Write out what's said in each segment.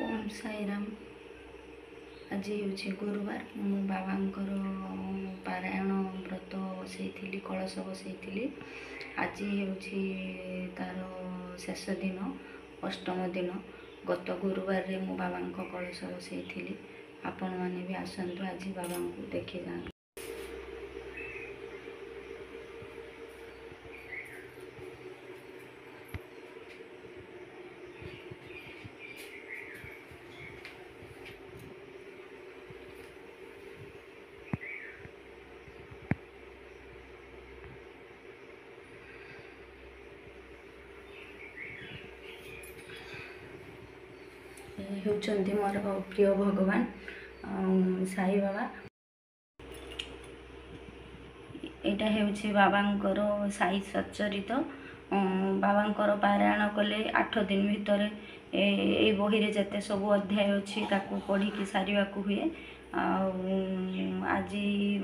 ओम साईराम। आज हूँ गुरुवार। मो बाबांकर पारायण व्रत बसई कलश बसई। आज हूँ तार शेष दिन, अष्टम दिन। गत गुरुवार रे मो बाबा कलश बसई। आपण मैंने भी आसतु आज बाबा को देखी जाए। होउचंदी मोर प्रिय भगवान साई बाबा। यहाँ हूँ बाबांकर साई सच्चरित। बाबांकर पारायण कले 8 दिन भितर ये बही रे जते सब अध्याय अच्छी पढ़ी की सारे हुए। आज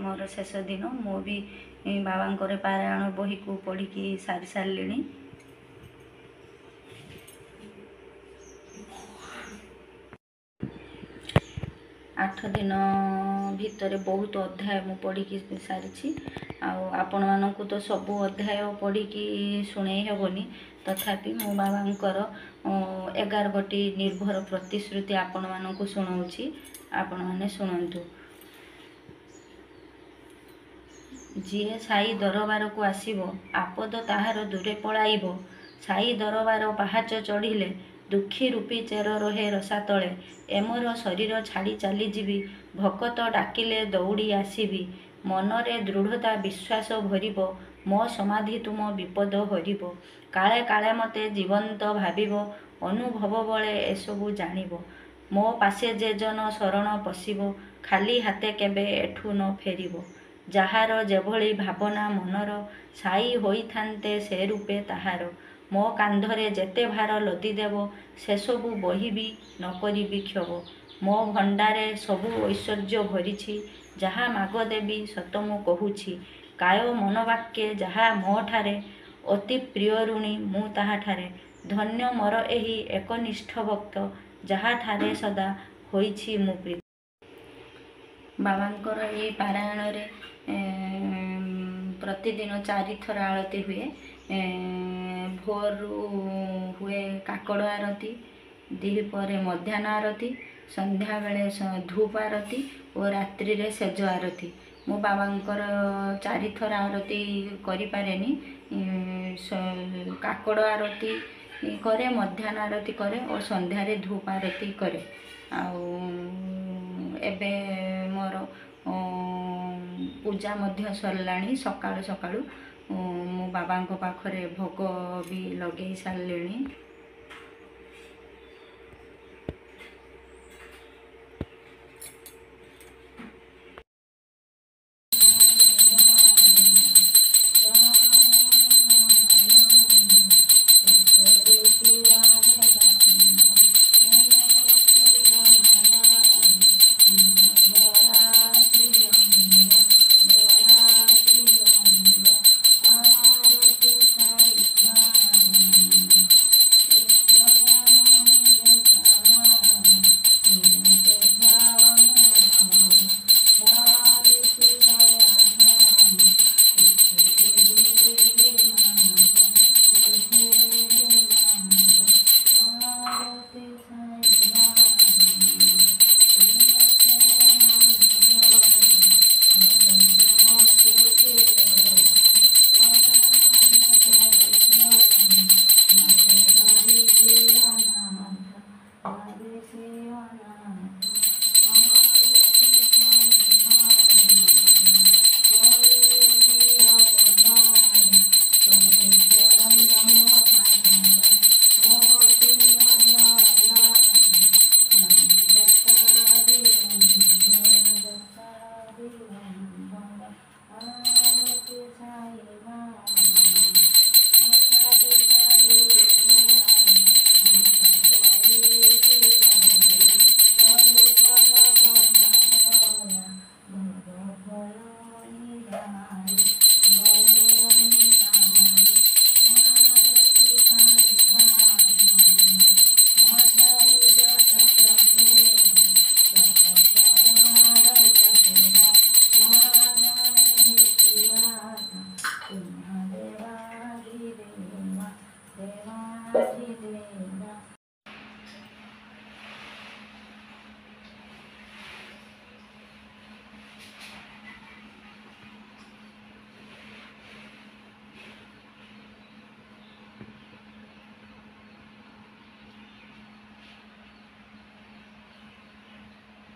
मोर शेष दिन। मु भी बाबांकर पारायण बही को पढ़ी की सारी सारे। 8 दिन भितर बहुत अध्याय मु पढ़ी की सारी। आपण मानकु तो सबू अध्याय पढ़ी की शुणे हेबनी, तथापि मो बाबांकर 11 गोटी निर्भर प्रतिश्रुति आपण मानकु शुणाउछि। आपण माने शुणंतु। जिए साई दरबार को आसीबो, आपद ताहार दूरे पलाइबो। साई दरबार पाहाच चढ़िले, दुखी रूपी चेर रहे रसा तले। एमोर शरीर छाड़ी चली जीवी, भकत डाकिले दौड़ी आसीबी। मनरे दृढ़ता विश्वास भरिबो, मो समाधि तुम विपद हरिबो। काले काले मते जीवंत भाबिबो, अनुभव बले एसबु जानिबो। मो पासे जे जन शरण पशिबो, खाली हाते केबे एठू न फेरिबो। जाहार जेभली भावना मनर, साई होइथान्ते से रूपे ताहार। मो कांधरे जेते भार लदी देव, से सबु बहिबी न करिबी क्षोभ। मो भंडारे सबु ऐश्वर्य भरिछि, जहा माग देवी सत मु कहुछि। काय मन वाक्ये जहा मो ठारे, अति प्रिय ऋणी मु ताहा ठारे। धन्य मोर एही एकनिष्ठ भक्त, जहा ठारे सदा होइछि मु प्रीत। बाबांकर ये पारायण रे प्रतिदिन 4 थर आरती हुए। भोर हुए काकड़ आरती, द्विपहर मध्याह्न आरती, संध्या बेले धूप आरती और रात्रि रे सेज आरती। मो बाबांकर 4 थर आरती करि पारेनी। काकड़ आरती करे, मध्याह्न आरती करे और संध्या रे धूप आरती करे। एबे मोर पूजा मध्य सरलाणी। सकाळु सकाळु मो बाबांको पाखरे भोग भी लगे सारलेणी।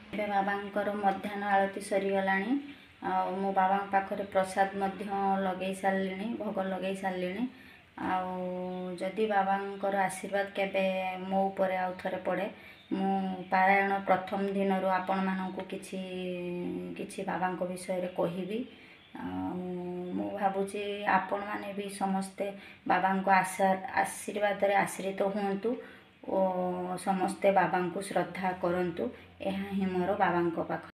ଏବେ ବାବାଙ୍କର ମଧ୍ୟାହ୍ନ ଆଳତି ସରିଗଲାଣି। ଆଉ ମୋ ବାବାଙ୍କ ପାଖରେ ପ୍ରସାଦ ମଧ୍ୟ ଲଗେଇ ସାରିଲିଣି, ଭୋଗ ଲଗେଇ ସାରିଲିଣି। ଆଉ ଯଦି ବାବାଙ୍କର ଆଶୀର୍ବାଦ କେବେ ମୋ ଉପରେ ଆଉ ଥରେ ପଡ଼େ, ମୁଁ ପାରାୟଣ ପ୍ରଥମ ଦିନରୁ ଆପଣମାନଙ୍କୁ କିଛି ବାବାଙ୍କ ବିଷୟରେ କହିବି। ମୁଁ ଭାବୁଛି ଆପଣମାନେ ବି ସମସ୍ତେ ବାବାଙ୍କ ଆଶୀର୍ବାଦରେ ଆଶ୍ରିତ ହୁଅନ୍ତୁ ଓ ସମସ୍ତେ ବାବାଙ୍କୁ ଶ୍ରଦ୍ଧା କରନ୍ତୁ। ଏହା ହିଁ ମୋର ବାବାଙ୍କ ପାଖ